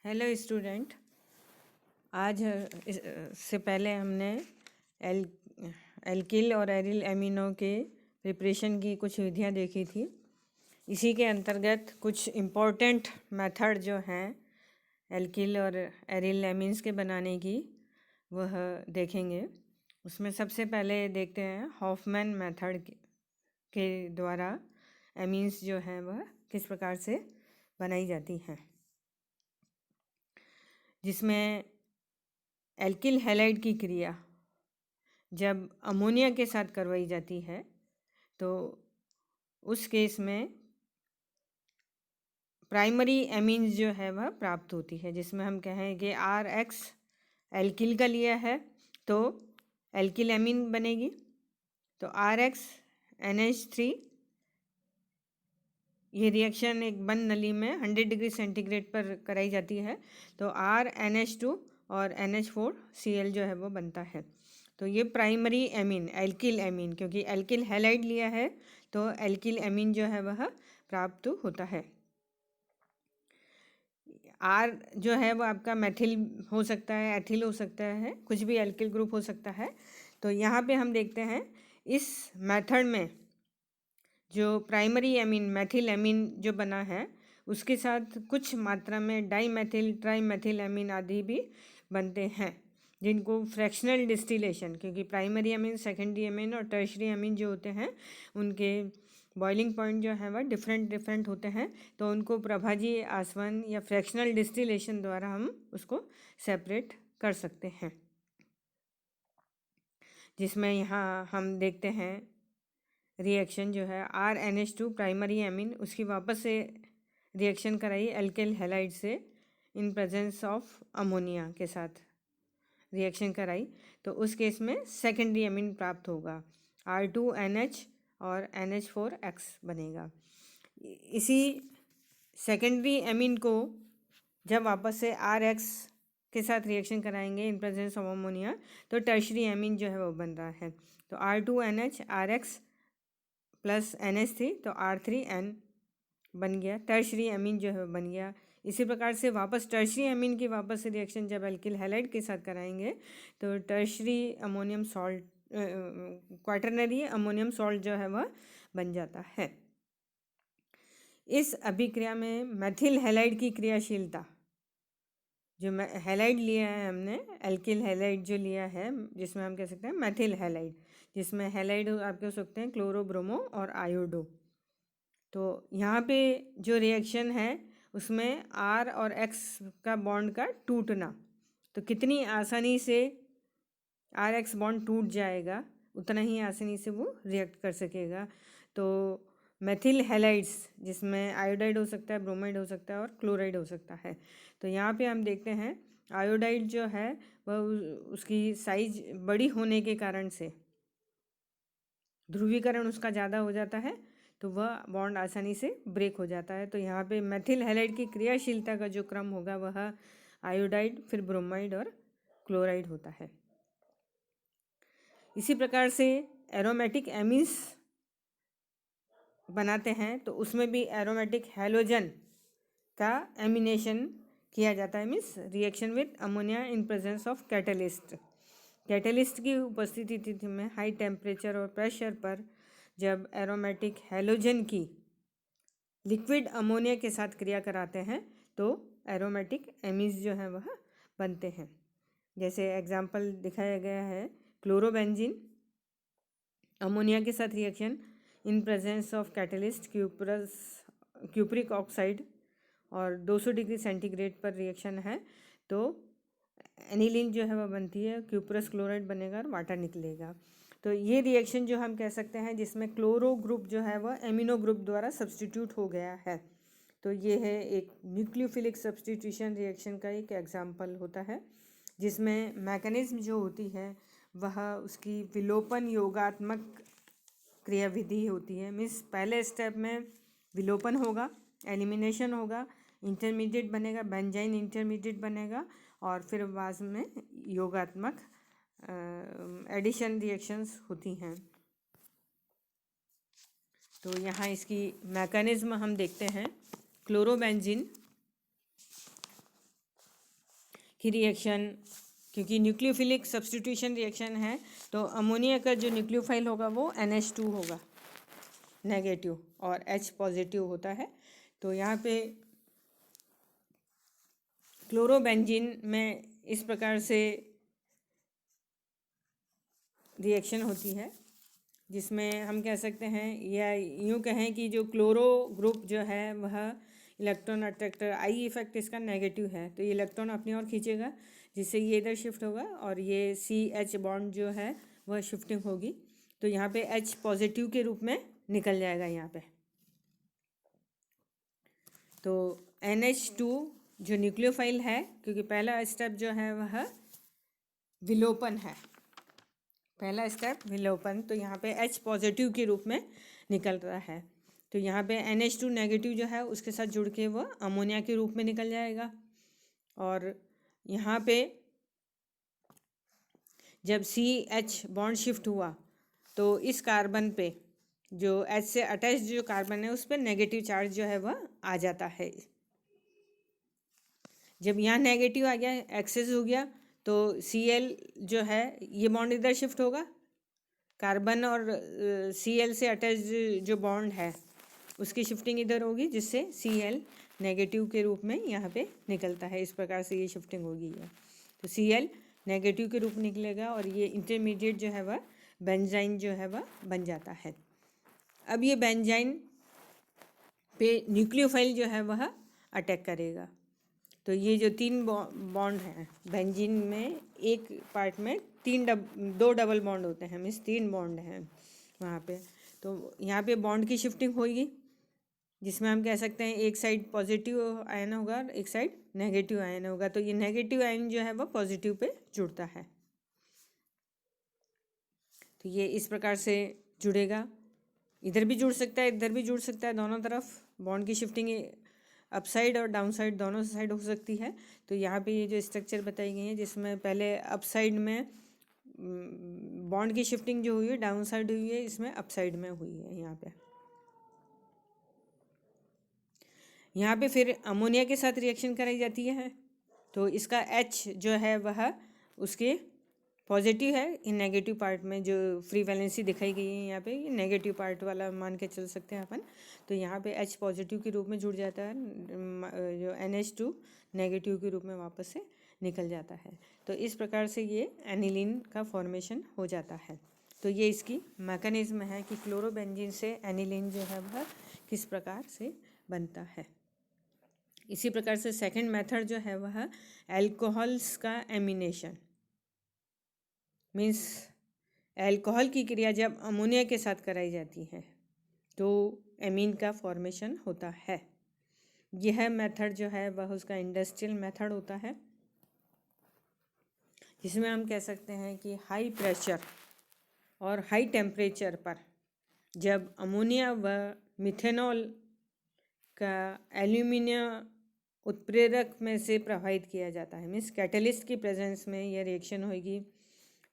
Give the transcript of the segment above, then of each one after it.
Hello student. आज से पहले हमने एल एल्किल और एरिल एमिनो के प्रिपरेशन की कुछ विधियां देखी थी। इसी के अंतर्गत कुछ इम्पोर्टेंट मेथड जो हैं एल्किल और एरिल एमीन्स के बनाने की वह देखेंगे। उसमें सबसे पहले देखते हैं हॉफमैन मेथड के द्वारा एमीन्स जो हैं वह किस प्रकार से बनाई जाती हैं, जिसमें एल्किल हैलाइड की क्रिया जब अमोनिया के साथ करवाई जाती है तो उस केस में प्राइमरी एमीन्स जो है वह प्राप्त होती है, जिसमें हम कहें कि RX एल्किल का लिया है तो एल्किल एमीन बनेगी। तो RX NH3 ये रिएक्शन एक बंद नली में 100 डिग्री सेंटीग्रेड पर कराई जाती है तो RNH2 और NH4Cl जो है वो बनता है। तो ये प्राइमरी एमीन एल्किल एमीन, क्योंकि एल्किल हैलाइड लिया है तो एल्किल एमीन जो है वह प्राप्त होता है। आर जो है वो आपका मेथिल हो सकता है, एथिल हो सकता है, कुछ भी एल्किल ग्रुप हो सकता है। तो यहाँ पे हम देखते हैं इस मेथड में जो प्राइमरी एमीन मेथिल एमीन जो बना है उसके साथ कुछ मात्रा में dimethyl trimethyl amine आदि भी बनते हैं, जिनको फ्रैक्शनल डिस्टिलेशन, क्योंकि प्राइमरी एमीन सेकेंडरी एमीन और टर्शरी एमीन जो होते हैं उनके बॉइलिंग पॉइंट जो है वह डिफरेंट होते हैं, तो उनको प्रभाजी आसवन या फ्रैक्शनल डिस्टिलेशन द्वारा हम उसको सेपरेट कर सकते हैं। जिसमें यहाँ हम देखते हैं रिएक्शन जो है RNH2 प्राइमरी एमीन उसकी वापस से रिएक्शन कराई एल्किल हैलाइड से इन प्रेजेंस ऑफ अमोनिया के साथ रिएक्शन कराई, तो उस केस में सेकेंडरी एमीन प्राप्त होगा R2NH और NH4X बनेगा। इसी सेकेंडरी एमीन को जब वापस से RX के साथ रिएक्शन कराएंगे इन प्रेजेंस ऑफ अमोनिया तो टर्शरी एमीन जो है वो बन रहा है। तो R2NH RX प्लस NH3 तो R3N बन गया, टर्शरी एमीन जो है बन गया। इसी प्रकार से वापस टर्शरी एमीन की वापस से रिएक्शन जब एल्किल हैलाइड के साथ कराएंगे तो tertiary ammonium salt quaternary ammonium salt जो है वह बन जाता है। इस अभिक्रिया में मेथिल हैलाइड की क्रियाशीलता, जो हैलाइड लिया है हमने एल्किल हैलाइड जो लिया है जिसमें हम कह सकते हैं मेथिल हैलाइड, जिसमें हैलाइड आप कह सकते हैं क्लोरो ब्रोमो और आयोडो। तो यहाँ पे जो रिएक्शन है उसमें R और X का बॉन्ड का टूटना, तो कितनी आसानी से RX बॉन्ड टूट जाएगा उतना ही आसानी से वो रिएक्ट कर सकेगा। तो मेथिल हैलाइड्स जिसमें आयोडाइड हो सकता है, ब्रोमाइड हो सकता है और क्लोराइड हो सकता है। तो यहाँ पे हम देखते हैं आयोडाइड जो है वह उसकी साइज बड़ी होने के कारण से ध्रुवीकरण उसका ज़्यादा हो जाता है तो वह बॉन्ड आसानी से ब्रेक हो जाता है। तो यहाँ पे मेथिल हैलाइड की क्रियाशीलता का जो क्रम होगा वह आयोडाइड फिर ब्रोमाइड और क्लोराइड होता है। इसी प्रकार से एरोमेटिक एमीन्स बनाते हैं तो उसमें भी एरोमेटिक हैलोजन का एमिनेशन किया जाता है, means reaction with ammonia in presence of catalyst. Catalyst की उपस्थिति में हाई टेम्परेचर और प्रेशर पर जब एरोमेटिक हैलोजन की लिक्विड अमोनिया के साथ क्रिया कराते हैं तो एरोमेटिक एमीन्स जो हैं वह बनते हैं। जैसे एग्जाम्पल दिखाया गया है क्लोरोबेंजीन अमोनिया के साथ reaction in presence of catalyst cupric oxide और 200 डिग्री सेंटीग्रेड पर रिएक्शन है तो एनिलीन जो है वह बनती है, क्यूप्रस क्लोराइड बनेगा और वाटर निकलेगा। तो ये रिएक्शन जो हम कह सकते हैं जिसमें क्लोरो ग्रुप जो है वह एमिनो ग्रुप द्वारा सब्सटीट्यूट हो गया है, तो ये है एक न्यूक्लियोफिलिक सब्सटीट्यूशन रिएक्शन का एक एग्जाम्पल होता है, जिसमें मैकेनिज्म जो होती है वह उसकी विलोपन योगात्मक क्रियाविधि होती है। मीन्स पहले स्टेप में विलोपन होगा, एलिमिनेशन होगा, इंटरमीडिएट बनेगा, बेंजाइन इंटरमीडिएट बनेगा और फिर बाद में योगात्मक एडिशन रिएक्शंस होती हैं। तो यहाँ इसकी मैकेनिज्म हम देखते हैं। क्लोरोबेंजीन की रिएक्शन, क्योंकि न्यूक्लियोफिलिक सब्स्टिट्यूशन रिएक्शन है तो अमोनिया का जो न्यूक्लियोफाइल होगा वो NH2 होगा नेगेटिव और H पॉजिटिव होता है। तो यहाँ पे क्लोरोबेंजीन में इस प्रकार से रिएक्शन होती है जिसमें हम कह सकते हैं या यूँ कहें कि जो क्लोरो ग्रुप जो है वह इलेक्ट्रॉन अट्रैक्टर आई इफेक्ट इसका नेगेटिव है, तो ये इलेक्ट्रॉन अपनी ओर खींचेगा जिससे ये इधर शिफ्ट होगा और ये CH बॉन्ड जो है वह शिफ्टिंग होगी, तो यहाँ पे H पॉजिटिव के रूप में निकल जाएगा यहाँ पे। तो NH2 जो न्यूक्लियोफाइल है, क्योंकि पहला स्टेप जो है वह विलोपन है, पहला स्टेप विलोपन, तो यहाँ पे H पॉजिटिव के रूप में निकल रहा है। तो यहाँ पे NH2 नेगेटिव जो है उसके साथ जुड़ के वह अमोनिया के रूप में निकल जाएगा। और यहाँ पे जब CH बॉन्ड शिफ्ट हुआ तो इस कार्बन पे जो H से अटैच जो कार्बन है उस पर नेगेटिव चार्ज जो है वह आ जाता है। जब यहाँ नेगेटिव आ गया, एक्सेस हो गया, तो Cl जो है ये बॉन्ड इधर शिफ्ट होगा, कार्बन और Cl से अटैच जो बॉन्ड है उसकी शिफ्टिंग इधर होगी जिससे Cl नेगेटिव के रूप में यहाँ पे निकलता है। इस प्रकार से ये शिफ्टिंग होगी है, तो Cl नेगेटिव के रूप में निकलेगा और ये इंटरमीडिएट जो है वह बेंजाइन जो है वह बन जाता है। अब ये बेंजाइन पे न्यूक्लियोफाइल जो है वह अटैक करेगा। तो ये जो 3 बॉन्ड हैं बेंजीन में, एक पार्ट में दो डबल बॉन्ड होते हैं, मीन्स 3 बॉन्ड हैं वहाँ पे। तो यहाँ पे बॉन्ड की शिफ्टिंग होगी जिसमें हम कह सकते हैं एक साइड पॉजिटिव आयन होगा और एक साइड नेगेटिव आयन होगा। तो ये नेगेटिव आयन जो है वह पॉजिटिव पे जुड़ता है, तो ये इस प्रकार से जुड़ेगा, इधर भी जुड़ सकता है इधर भी जुड़ सकता है, दोनों तरफ बॉन्ड की शिफ्टिंग अप साइड और डाउन साइड दोनों साइड हो सकती है। तो यहाँ पे ये जो स्ट्रक्चर बताई गई है जिसमें पहले अप साइड में बॉन्ड की शिफ्टिंग जो हुई है डाउन साइड हुई है, इसमें अप साइड में हुई है। यहाँ पे फिर अमोनिया के साथ रिएक्शन कराई जाती है, तो इसका H जो है वह उसके पॉजिटिव है, इन नेगेटिव पार्ट में जो फ्री वैलेंसी दिखाई गई है यहाँ पे ये नेगेटिव पार्ट वाला मान के चल सकते हैं अपन। तो यहाँ पे H पॉजिटिव के रूप में जुड़ जाता है, जो NH2 नेगेटिव के रूप में वापस से निकल जाता है। तो इस प्रकार से ये एनिलीन का फॉर्मेशन हो जाता है। तो ये इसकी मैकेनिज्म है कि क्लोरोबेंजीन से एनिलीन जो है वह किस प्रकार से बनता है। इसी प्रकार से सेकंड मेथड जो है वह एल्कोहल्स का एमिनेशन, मीन्स एल्कोहल की क्रिया जब अमोनिया के साथ कराई जाती है तो एमीन का फॉर्मेशन होता है। यह मेथड जो है वह उसका इंडस्ट्रियल मेथड होता है, जिसमें हम कह सकते हैं कि हाई प्रेशर और हाई टेम्परेचर पर जब अमोनिया व मिथेनॉल का एल्यूमिनियम उत्प्रेरक में से प्रवाहित किया जाता है, मीन्स कैटलिस्ट की प्रेजेंस में यह रिएक्शन होगी,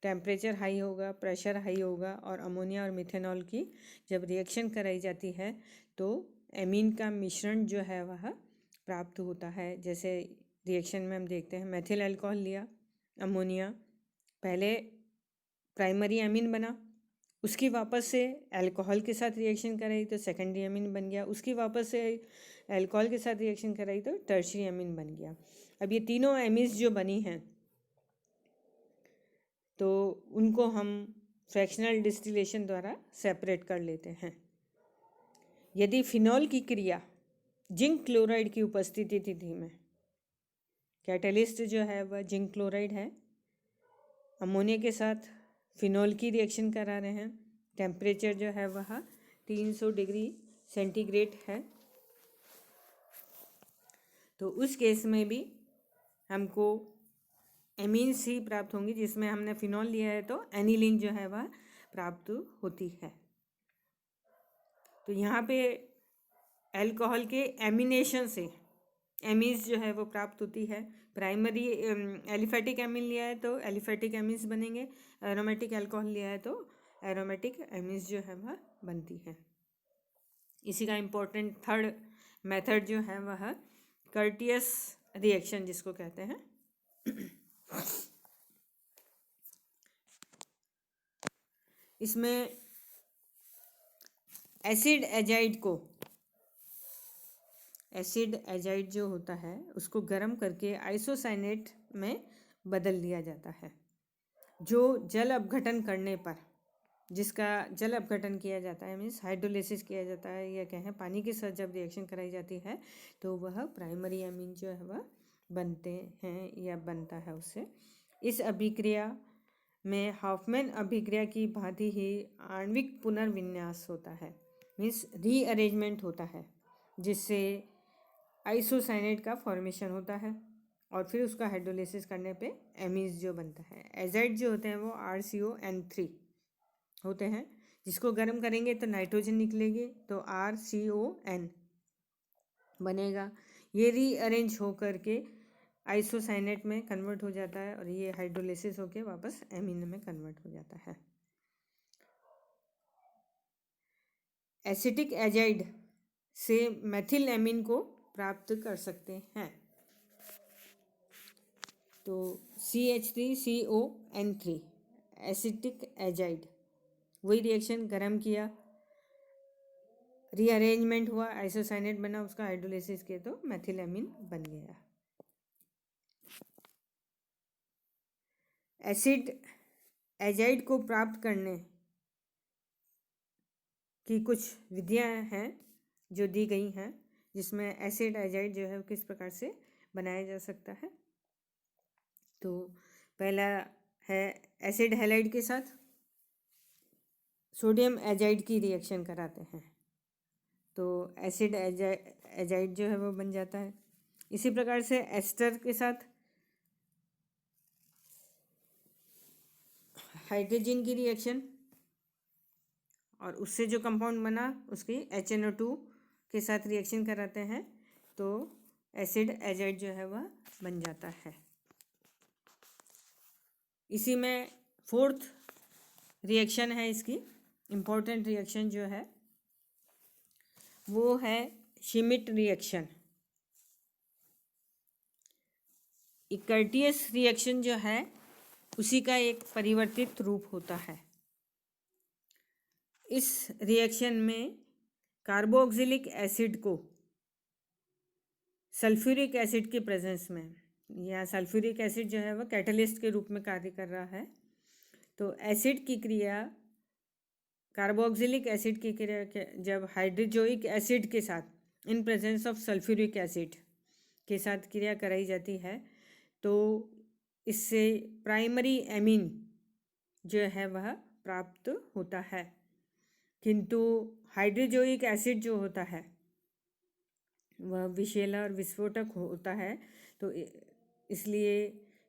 टेम्परेचर हाई होगा, प्रेशर हाई होगा और अमोनिया और मिथेनॉल की जब रिएक्शन कराई जाती है तो एमीन का मिश्रण जो है वह प्राप्त होता है। जैसे रिएक्शन में हम देखते हैं मेथिल अल्कोहल लिया, अमोनिया, पहले प्राइमरी एमीन बना, उसकी वापस से अल्कोहल के साथ रिएक्शन कराई तो सेकेंडरी एमीन बन गया, उसकी वापस से अल्कोहल के साथ रिएक्शन कराई तो टर्शियरी एमीन बन गया। अब ये तीनों एमीन्स जो बनी हैं तो उनको हम फ्रैक्शनल डिस्टिलेशन द्वारा सेपरेट कर लेते हैं। यदि फिनॉल की क्रिया जिंक क्लोराइड की उपस्थिति थी में, कैटलिस्ट जो है वह जिंक क्लोराइड है, अमोनिया के साथ फिनॉल की रिएक्शन करा रहे हैं, टेम्परेचर जो है वह 300 डिग्री सेंटीग्रेड है, तो उस केस में भी हमको एमीन्स ही प्राप्त होंगी, जिसमें हमने फिनॉल लिया है तो एनिलीन जो है वह प्राप्त होती है। तो यहाँ पे अल्कोहल के एमिनेशन से एमीन्स जो है वो प्राप्त होती है। प्राइमरी एलिफेटिक एमीन लिया है तो एलिफेटिक एमीन्स बनेंगे, एरोमेटिक अल्कोहल लिया है तो एरोमेटिक एमीन्स जो है वह बनती है। इसी का इम्पोर्टेंट थर्ड मेथड जो है वह कर्टियस रिएक्शन जिसको कहते हैं, इसमें एसिड एजाइड जो होता है उसको गर्म करके आइसोसाइनेट में बदल दिया जाता है, जो जल अपघटन करने पर, जिसका जल अपघटन किया जाता है, मीन्स हाइड्रोलिसिस किया जाता है, या कहें पानी के साथ जब रिएक्शन कराई जाती है तो वह प्राइमरी एमीन जो है वह बनते हैं या बनता है उससे। इस अभिक्रिया में हॉफमैन अभिक्रिया की भांति ही आणविक पुनर्विन्यास होता है, मीन्स रीअरेंजमेंट होता है, जिससे आइसोसाइनेट का फॉर्मेशन होता है और फिर उसका हाइड्रोलिसिस करने पे एमीन्स जो बनता है। एजाइड जो होते हैं वो RCON3 होते हैं, जिसको गर्म करेंगे तो नाइट्रोजन निकलेगी तो RCON बनेगा। ये रीअरेंज हो करके आइसोसाइनेट में कन्वर्ट हो जाता है और ये हाइड्रोलिसिस होके वापस एमीन में कन्वर्ट हो जाता है। एसिटिक एजाइड से मेथिल एमीन को प्राप्त कर सकते हैं। तो CH3CON3 एसिटिक एजाइड, वही रिएक्शन गर्म किया, रीअरेंजमेंट हुआ, आइसोसाइनेट बना, उसका हाइड्रोलिसिस किया तो मेथिल एमीन बन गया। एसिड एजाइड को प्राप्त करने की कुछ विधियां हैं जो दी गई हैं, जिसमें एसिड एजाइड जो है किस प्रकार से बनाया जा सकता है। तो पहला है एसिड हैलाइड के साथ सोडियम एजाइड की रिएक्शन कराते हैं तो एसिड एजाइड जो है वो बन जाता है। इसी प्रकार से एस्टर के साथ हाइड्रोजन की रिएक्शन और उससे जो कंपाउंड बना उसकी HNO2 के साथ रिएक्शन कराते हैं तो एसिड एजाइड जो है वह बन जाता है। इसी में फोर्थ रिएक्शन है, इसकी इम्पोर्टेंट रिएक्शन जो है वो है श्मिट रिएक्शन। कर्टियस रिएक्शन जो है उसी का एक परिवर्तित रूप होता है। इस रिएक्शन में कार्बोक्सिलिक एसिड को सल्फ्यूरिक एसिड के प्रेजेंस में, या सल्फ्यूरिक एसिड जो है वह कैटलिस्ट के रूप में कार्य कर रहा है, तो एसिड की क्रिया कार्बोक्सिलिक एसिड की क्रिया जब हाइड्रोजोइक एसिड के साथ in presence of sulphuric acid के साथ क्रिया कराई जाती है तो इससे प्राइमरी एमीन जो है वह प्राप्त होता है। किंतु हाइड्रोजोइक एसिड जो होता है वह विषैला और विस्फोटक होता है, तो इसलिए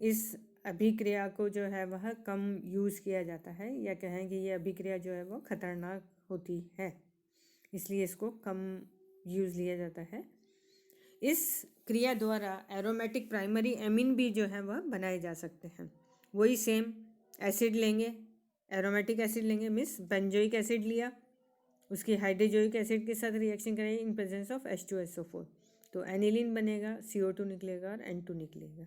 इस अभिक्रिया को जो है वह कम यूज़ किया जाता है, या कहें कि ये अभिक्रिया जो है वो खतरनाक होती है, इसलिए इसको कम यूज़ लिया जाता है। इस क्रिया द्वारा एरोमेटिक प्राइमरी एमीन भी जो है वह बनाए जा सकते हैं। वही सेम एसिड लेंगे, एरोमेटिक एसिड लेंगे, मीन्स बेंजोइक एसिड लिया, उसकी हाइड्रोजोइक एसिड के साथ रिएक्शन करेंगे इन प्रेजेंस ऑफ H2SO4 तो एनिलीन बनेगा, CO2 निकलेगा और N2 निकलेगा।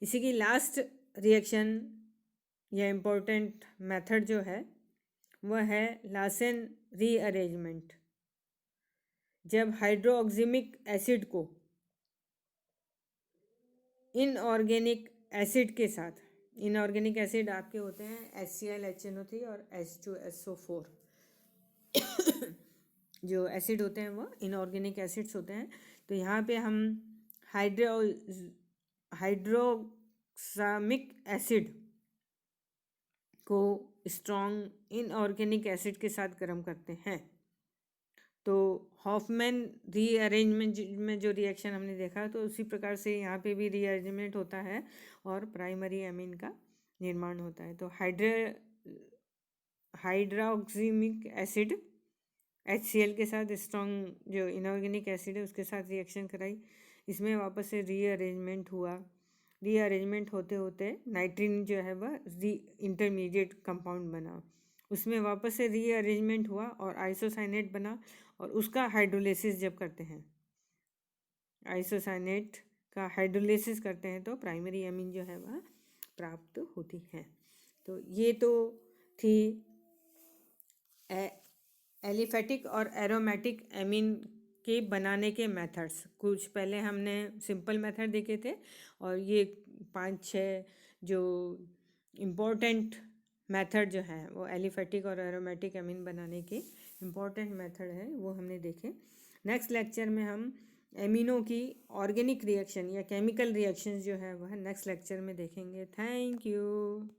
इसी की लास्ट रिएक्शन या इम्पोर्टेंट मेथड जो है वह है लासेन रीअरेंजमेंट। जब हाइड्रोऑक्सिमिक एसिड को इनऑर्गेनिक एसिड के साथ, इनऑर्गेनिक एसिड आपके होते हैं HCl HNO3 और H2SO4 जो एसिड होते हैं वो इनऑर्गेनिक एसिड्स होते हैं। तो यहाँ पे हम हाइड्रोक्सामिक एसिड को स्ट्रॉन्ग इनऑर्गेनिक एसिड के साथ गर्म करते हैं। तो हॉफमैन रीअरेंजमेंट में जो रिएक्शन हमने देखा तो उसी प्रकार से यहाँ पे भी रीअरेंजमेंट होता है और प्राइमरी एमीन का निर्माण होता है। तो हाइड्रोक्सिमिक एसिड HCl के साथ स्ट्रॉन्ग जो इनऑर्गेनिक एसिड है उसके साथ रिएक्शन कराई, इसमें वापस से रीअरेंजमेंट हुआ। रीअरेंजमेंट होते होते नाइट्रीन जो है वह इंटरमीडिएट कंपाउंड बना, उसमें वापस से रीअरेंजमेंट हुआ और आइसोसाइनेट बना और उसका हाइड्रोलिसिस जब करते हैं, आइसोसाइनेट का हाइड्रोलिसिस करते हैं तो प्राइमरी एमीन जो है वह प्राप्त होती हैं। तो ये तो थी एलिफेटिक और एरोमेटिक एमीन के बनाने के मेथड्स। कुछ पहले हमने सिंपल मेथड देखे थे और ये 5-6 जो इम्पोर्टेंट मेथड जो हैं वो एलिफेटिक और एरोमेटिक एमीन बनाने के इम्पोर्टेंट मेथड है वो हमने देखे। नेक्स्ट लेक्चर में हम एमिनो की ऑर्गेनिक रिएक्शन या केमिकल रिएक्शंस जो है वह नेक्स्ट लेक्चर में देखेंगे। Thank you.